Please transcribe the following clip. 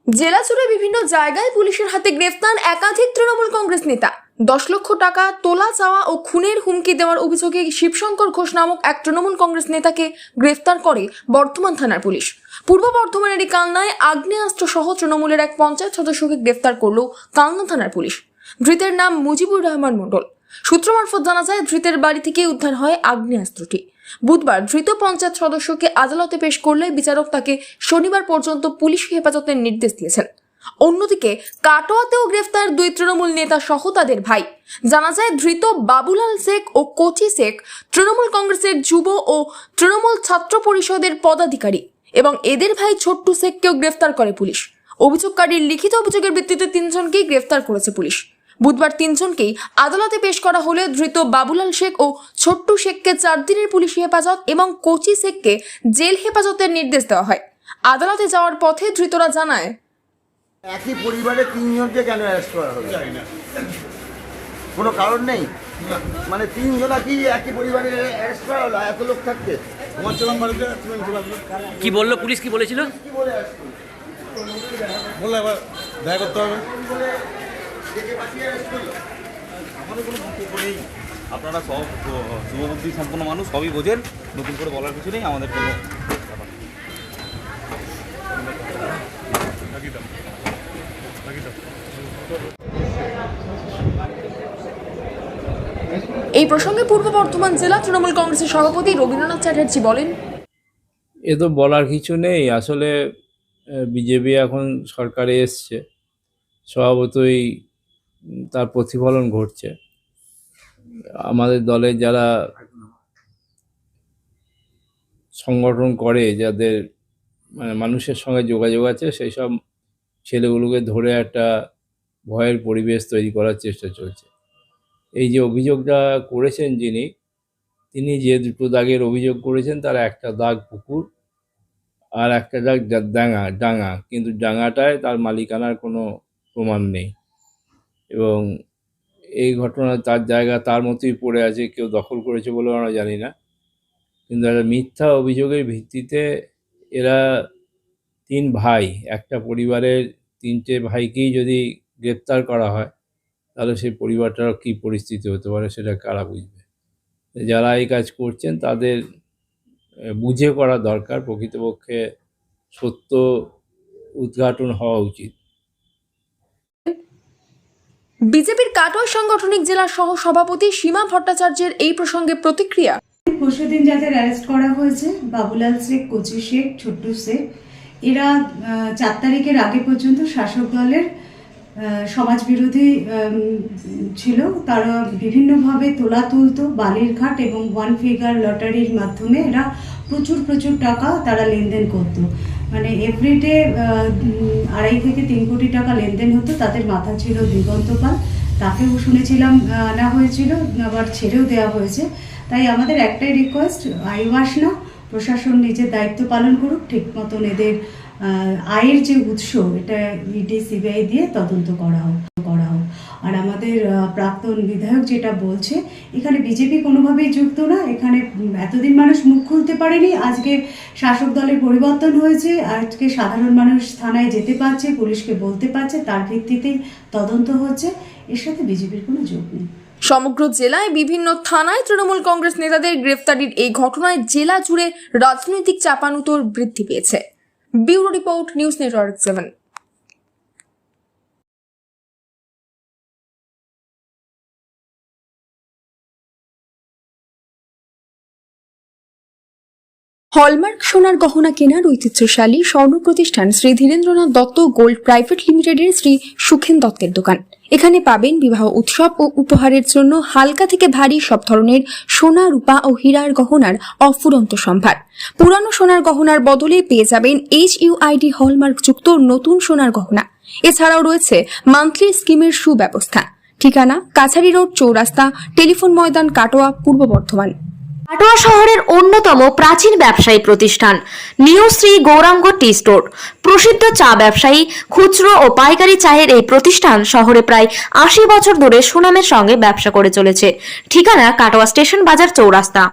জেলা জুড়ে বিভিন্ন জায়গায় পুলিশের হাতে গ্রেফতার একাধিক তৃণমূল কংগ্রেস নেতা। 10 লক্ষ টাকা তোলা চাওয়া ও খুনের হুমকি দেওয়ার অভিযোগে শিবশঙ্কর ঘোষ নামক এক তৃণমূল কংগ্রেস নেতাকে গ্রেফতার করে বর্ধমান থানার পুলিশ। পূর্ব বর্ধমানেরই কালনায় আগ্নেয়াস্ত্র সহ তৃণমূলের এক পঞ্চায়েত সদস্যকে গ্রেফতার করল কালনা থানার পুলিশ। ধৃতের নাম মুজিবুর রহমান মণ্ডল। সূত্র মারফত জানা যায়, ধৃতের বাড়ি থেকে উদ্ধার হয় আগ্নেয়াস্ত্রটি। বুধবার ধৃত পঞ্চায়েত সদস্যকে আদালতে পেশ করলে বিচারক তাকে শনিবার পর্যন্ত পুলিশ হেফাজতের নির্দেশ দিয়েছেন। অন্যদিকে কাটোয়াতেও গ্রেফতার 2 তৃণমূল নেতা সহ তাদের ভাই। জানা যায়, ধৃত বাবুলাল শেখ ও কোচি শেখ তৃণমূল কংগ্রেসের যুব ও তৃণমূল ছাত্র পরিষদের পদাধিকারী এবং এদের ভাই ছোট্টু শেখকেও গ্রেফতার করে পুলিশ। অভিযোগকারীর লিখিত অভিযোগের ভিত্তিতে 3 জনকেই গ্রেফতার করেছে পুলিশ। বুধবার 3 জনকেই আদালতে পেশ করা হলে ধৃত বাবুলাল শেখ ও ছোট্টু শেখকে 4 দিনের পুলিশ হেফাজত এবং কোচি শেখকে জেল হেফাজতের নির্দেশ দেওয়া হয়। আদালতে যাওয়ার পথে ধৃতরা জানায়, একই পরিবারে 3 জনকে কেন অ্যারেস্ট করা হলো? কোনো কারণ নেই, মানে 3 জন কি একই পরিবারে অ্যারেস্ট করা হলো এত লোক থাকতে? কি বললো পুলিশ? কি বলেছিল? কি বলে অ্যারেস্ট বললে এবার দেখা করতে হবে। আমাদের কোনো বক্তব্য নেই, আপনারা সব শুভবুদ্ধি সম্পন্ন মানুষ, সবই বোঝেন, নতুন করে বলার কিছু নেই। আমাদের কোনো এই প্রসঙ্গে পূর্ব বর্ধমান জেলা তৃণমূল কংগ্রেসের সভাপতি রবীন্দ্রনাথ চ্যাটার্জি বলেন, এ তো বলার কিছু নেই। আসলে বিজেপি এখন সরকারে এসছে, স্বভাবতই তার প্রতিফলন ঘটছে। আমাদের দলের যারা সংগঠন করে, যাদের মানে মানুষের সঙ্গে যোগাযোগ আছে, সেই সব ছেলেগুলোকে ধরে একটা ভয়ের পরিবেশ তৈরি করার চেষ্টা চলছে। এই যে অভিযোগটা করেছেন তিনি যে 2টো দাগের অভিযোগ করেছেন, তার একটা দাগ পুকুর আর একটা দাগ ডাঙা, কিন্তু ডাঙাটায় তার মালিকানার কোনো প্রমাণ নেই এবং এই ঘটনা তার জায়গা তার মতোই পড়ে আছে, কেউ দখল করেছে বলে আমরা জানি না। কিন্তু একটা মিথ্যা অভিযোগের ভিত্তিতে এরা 3 ভাই, একটা পরিবারের 3টে ভাইকেই যদি গ্রেপ্তার করা হয়, তাহলে সেই পরিবারটার কী পরিস্থিতি হতে পারে সেটা কারা বুঝবে। যারা এই কাজ করছেন তাদের বুঝে করা দরকার। প্রকৃতপক্ষে সত্য উদ্ঘাটন হওয়া উচিত। বিজেপির কাটোয়া সাংগঠনিক জেলা সহ সভাপতি সীমা ভট্টাচার্যের এই প্রসঙ্গে প্রতিক্রিয়া। পরশুদিন যাদের অ্যারেস্ট করা হয়েছে, বাবুলাল শেখ, কোচি শেখ, ছোট্টু শেখ, এরা 4 তারিখের আগে পর্যন্ত শাসক দলের সমাজবিরোধী ছিল। তারা বিভিন্নভাবে তোলা তুলতো, বালিরঘাট এবং 1 ফিগার লটারির মাধ্যমে এরা প্রচুর টাকা তারা লেনদেন করত। মানে এভরিডে 2.5 থেকে 3 কোটি টাকা লেনদেন হতো। তাদের মাথা ছিল দিগন্ত পাল, তাকেও শুনেছিলাম আনা হয়েছিল, আবার ছেড়েও দেওয়া হয়েছে। তাই আমাদের একটাই রিকোয়েস্ট, আইওয়াস না, প্রশাসন নিজের দায়িত্ব পালন করুক, ঠিক মতন এদের আয়ের যে উৎস, এটা ইডি সিবিআই দিয়ে তদন্ত করা হোক। আর আমাদের প্রাক্তন বিধায়ক যেটা বলছে, এখানে বিজেপি কোনোভাবেই যুক্ত না। এখানে এতদিন মানুষ মুখ খুলতে পারেনি, আজকে শাসক দলের পরিবর্তন হয়েছে, আজকে সাধারণ মানুষ থানায় যেতে পারছে, পুলিশকে বলতে পারছে, তার ভিত্তিতেই তদন্ত হচ্ছে। এর সাথে বিজেপির কোনো যোগ নেই। সমগ্র জেলায় বিভিন্ন থানায় তৃণমূল কংগ্রেস নেতাদের গ্রেফতারির এই ঘটনায় জেলা জুড়ে রাজনৈতিক চাপানুতোর বৃদ্ধি পেয়েছে। Bureau report, news network 7। Hallmark সোনার গহনা কেনার ঐতিহ্যশালী স্বর্ণ প্রতিষ্ঠান শ্রী ধীরেন্দ্রনাথ দত্ত গোল্ড প্রাইভেট লিমিটেডের শ্রী সুখেন দত্তের দোকান। এখানে পাবেন বিবাহ উৎসব ও উপহারের জন্য হালকা থেকে ভারী সব ধরনের সোনা, রূপা ও হীরার গহনার অফুরন্ত সম্ভার। পুরানো সোনার গহনার বদলে পেয়ে যাবেন HUID হলমার্ক যুক্ত নতুন সোনার গহনা। এছাড়াও রয়েছে মান্থলি স্কিমের সুব্যবস্থা। ঠিকানা কাছারি রোড, চৌরাস্তা, টেলিফোন ময়দান, কাটোয়া, পূর্ব বর্ধমান। কাটোয়া শহরের অন্যতম প্রাচীন ব্যবসায়ী প্রতিষ্ঠান new Shri Gauranga tea store. প্রসিদ্ধ চা ব্যবসায়ী, খুচরো ও পাইকারি চায়ের এই প্রতিষ্ঠান শহরে প্রায় 80 বছর ধরে সুনামের সঙ্গে ব্যবসা করে চলেছে। ঠিকানা কাটোয়া স্টেশন বাজার, চৌরাস্তা।